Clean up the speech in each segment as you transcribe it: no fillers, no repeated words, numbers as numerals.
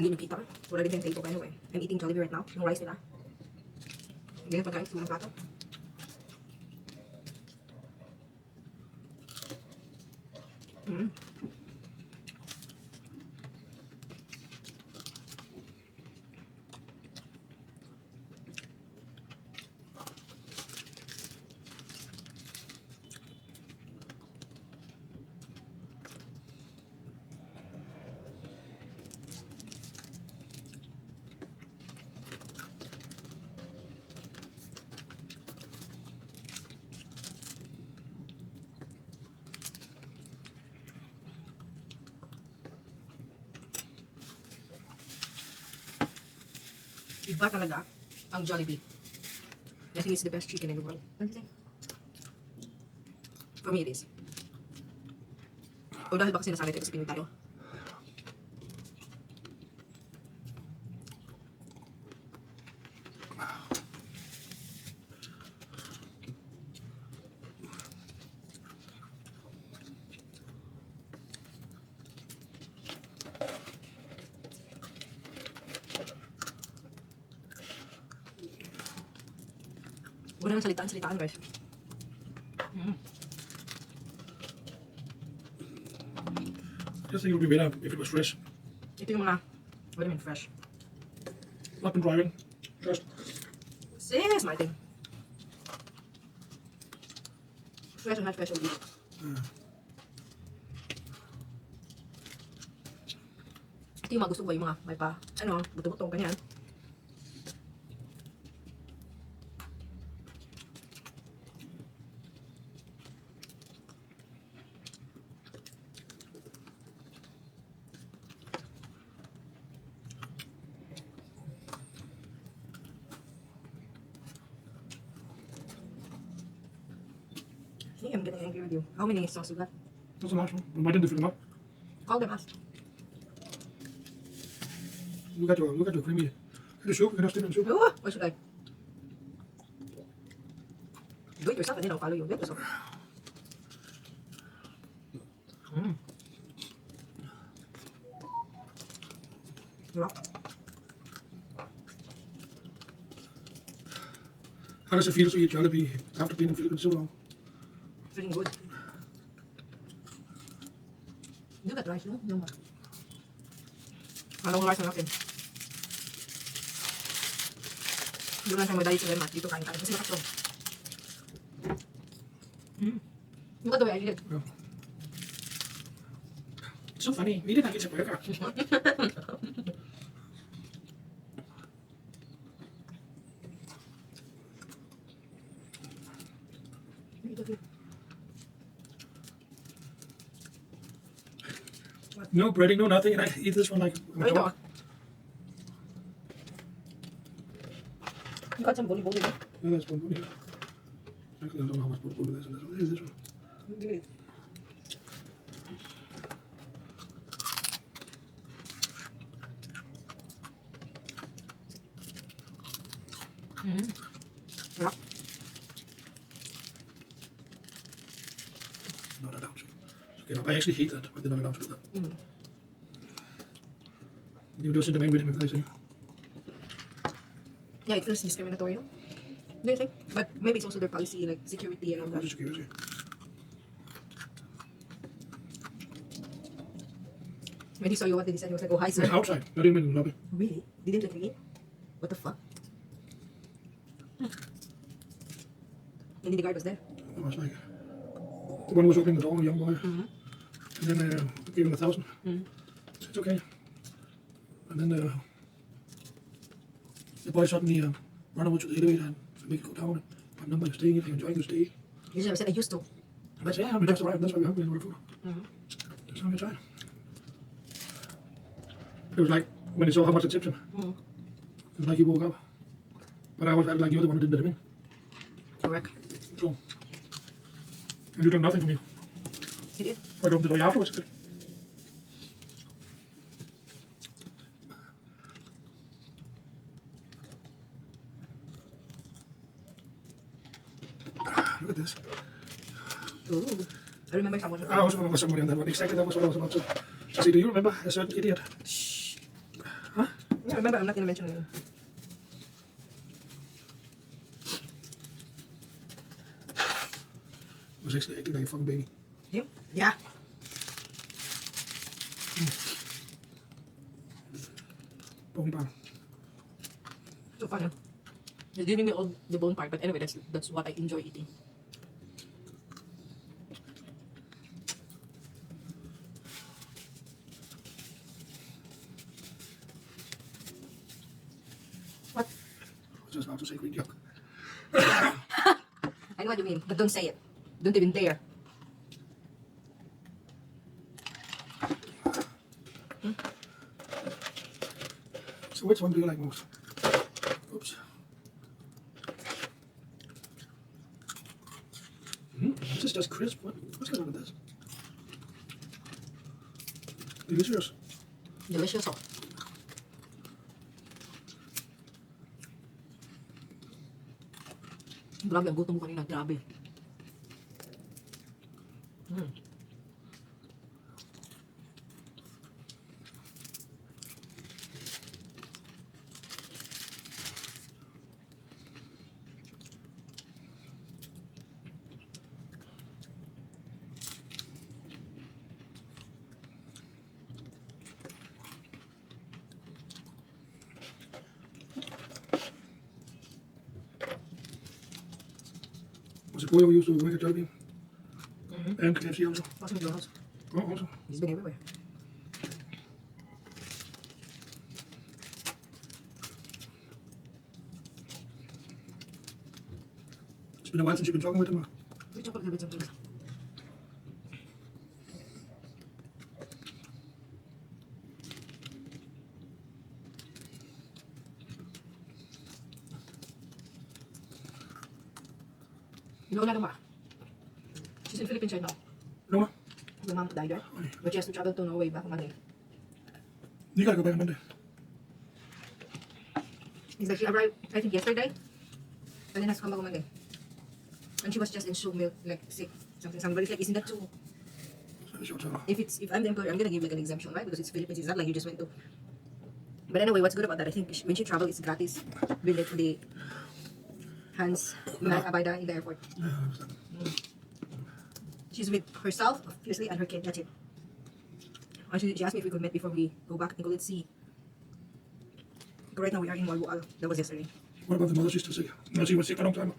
Hindi nyo kita. Wala din tayong tato kayo eh. I'm eating Jollibee right now. Yung rice nila. Ganyan pagkain sa mga plato. Iba talaga ang Jollibee. I think it's the best chicken in the world. What do you think? For me, it is. O dahil ba kasi nasanay tayo sa Pinoy tayo? Wala nang salitaan guys. Just think it would be better if it was fresh. Ito yung mga, what do you mean fresh? Not been driving. Just Sis, Martin. Fresh or not fresh will be. Ito yung mga gusto ko, yung mga may pa, ano, buto-butong ganyan. See, I'm getting angry with you. How many sauce you got? not so much. Why didn't you fill them up? Call them us. Look at your creamy. The soup. You can have steam and soup. Oh, what should I? Do it yourself and then I'll follow you. Do it yourself. Yeah. How does it feel to eat Jollibee after being in Philippines so long? Feeling good. You got rice, no? No. Halong rice na natin. Doon lang siya madali sa lemon. Dito kain tayo. Kasi nakatong. Look at the way I did it. Yeah. It's so funny. We didn't get a burger. No breading, no nothing, and I eat this one like I know. You got some boli boli, no? Yeah, that's one. Yeah. Actually, I don't know how much boli this one is. What is this one? Give it. Yeah. Not allowed to. Okay, no, I actually hate that, but they're not allowed to do that. You just in the main with him if they say. Yeah, it feels discriminatory, no? Do you think? But maybe it's also their policy, like security and all that. Security. When he saw you, what did he say? He was like, oh, hi, sir. It's outside, not even in the lobby. Really? Didn't let me in? What the fuck? And the guard was there. It was like, the one who was opening the door, a young boy. And then gave him 1,000. It's okay. And then the boy suddenly ran over to the elevator and make it go down. What number you're staying, if you're enjoying your stay. You should have said, I used to. But yeah, we just arrived, that's why we're hungry and we're food. Just have a try. It was like, when he saw how much I tipped him, it was like he woke up. But I always felt like you're the one who didn't let him in. Correct. So, and you done nothing for me. He did. I don't did I afterwards. Look at this. Ooh. I remember someone. I was remember somebody on that one. Exactly, that was what I was about to say. Do you remember a certain idiot? Shh. Yeah, remember, I'm not gonna mention it. I was actually acting like a fucking baby. You? Yeah. Bone bar. So fun, huh? It's giving me all the bone part, but anyway, that's what I enjoy eating. What? I was just about to say great joke. I know what you mean, but don't say it. Don't even dare. So which one do you like most? Oops. This is just crisp. What's going on with this? Delicious. Delicious, oh. Grabe, ang gutom ko kanina. Grabe. Was it boy we used to work at Jollibee? And KFC also? What's McDonald's? Oh, also. He's been everywhere. It's been a while since you've been talking with him. Wait, chocolate, wait, chocolate. Lola naman. She's in Philippines right now. No, ma? The mom died there. But she has to travel to Norway back on Monday. You gotta go back on Monday. It's like she arrived, I think, yesterday. And then has to come back on Monday. And she was just in show milk, like sick. Something. But it's like, isn't that too? So short term. If I'm the employer, I'm gonna give like an exemption, right? Because it's Philippines. It's not like you just went to. But anyway, what's good about that? I think when she travel, it's gratis. With like the hands Abaida in the airport. Yeah, I understand. She's with herself, obviously, and her kid. That's it. Actually, she asked me if we could meet before we go back and go. Let's see. Right now we are in Walbual. That was yesterday. What about the mother she's still sick? No, she was sick for a long time.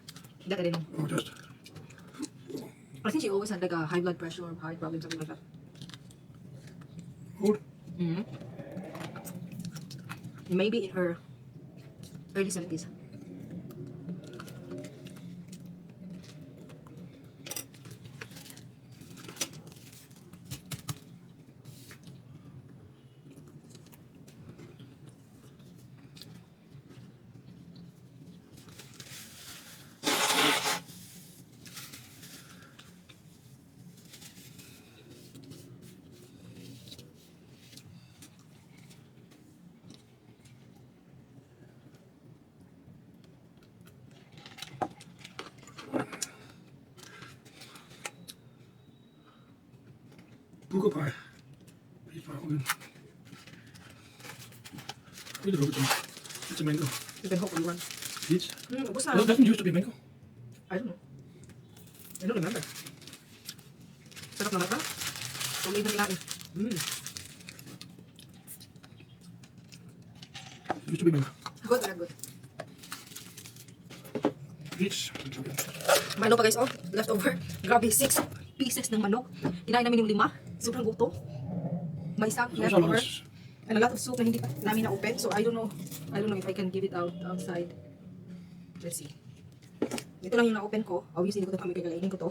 That I didn't know. Oh, just. I think she always had like a high blood pressure or heart problem, something like that. Old? Maybe in her early 70s. Buko pie. Peach pie. Okay. Really love it. It's a mango. You can hope on one. Peach? What's Well, it doesn't used to be mango. I don't know. I don't remember. Sarap naman ba? Tuloy na nilain. It used to be mango. Good, very good. Peach. Manok pa guys, oh. Leftover. Grabe, 6 pieces ng manok. Kinain namin yung 5. Sobrang gutom. May isang leftover. And a lot of soup na hindi pa namin na-open. So I don't know if I can give it out outside. Let's see. Ito lang yung na-open ko. Obviously, hindi ko ito kami kakainin ko to.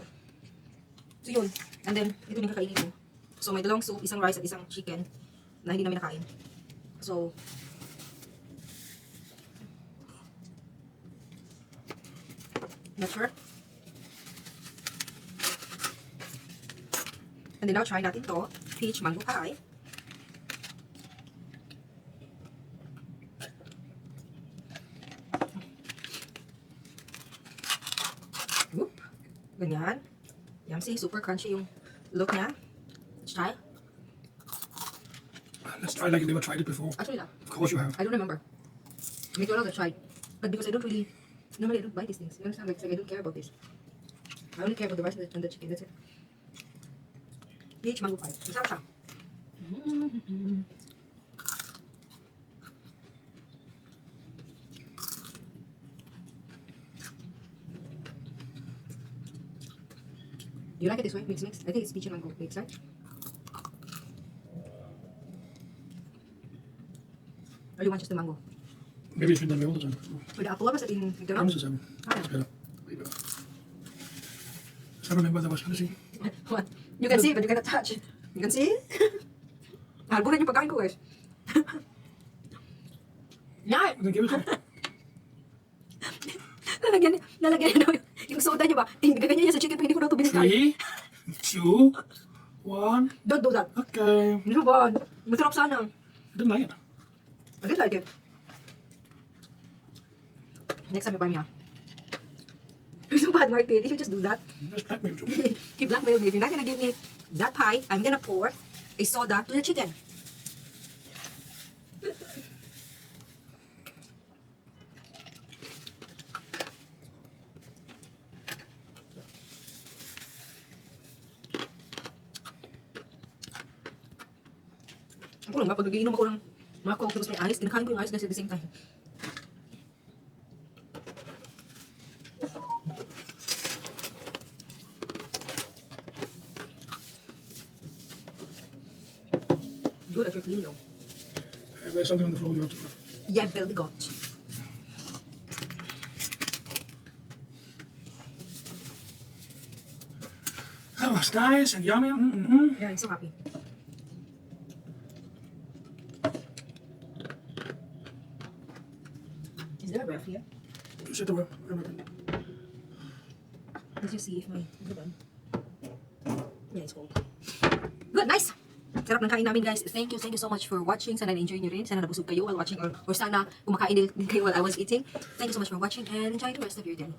So yun. And then, ito yung kakainin ko. So may dalawang soup, isang rice at isang chicken na hindi namin nakain. So, not sure. And then now try natin to. Peach mango pie. Whoop. Ganyan. Yan, see, super crunchy yung look niya. Let's try. Let's try like you've never tried it before. Actually, no. Of course you have. I don't remember. McDonald's I tried. But because I don't really, normally I don't buy these things. You understand? Like, it's like I don't care about this. I only care about the rice and the chicken. That's it. Peach mango pie. Masarap siya. You like it this way? Mix. I think it's peach and mango mix, right? Or you want just the mango? Maybe it's in the middle. Then. With the apple, what was it in Comes McDonald's? the same. Ah. It's better. Way better. So I remember there was anything. What? You can see, but you cannot touch. You can see? Albunan yung pagkain ko, guys. Yan! Then give it to me. Nalagyan niya daw yung soda niya ba? Gaganyan niya sa chicken, pero hindi ko daw ito binigay. 3, 2, 1. Don't do that. Okay. Ano ba? Masarap sana. I didn't like it. I did like it. Next time you buy me, You're so bad, Martin. You should just do that. Just blackmail you. He blackmailed me. If you're not gonna give me that pie, I'm gonna pour a soda to the chicken. Ako lang ba, pag nagiinom ako ng mga coke tapos may ice, kinakain ko yung ice guys at the same time. Good at your clean though. There's something on the floor you have to put. Yeah, väldigt gott. That was nice and yummy. Mm-hmm. Yeah, I'm so happy. Is there a ref here? Sit away. Let's just see if my... Hold on. Yeah, it's cold. Good, nice! Sarap ng kain namin guys. Thank you so much for watching. Sana na-enjoy nyo rin. Sana nabusog kayo while watching or sana kumakain din kayo while I was eating. Thank you so much for watching and enjoy the rest of your day.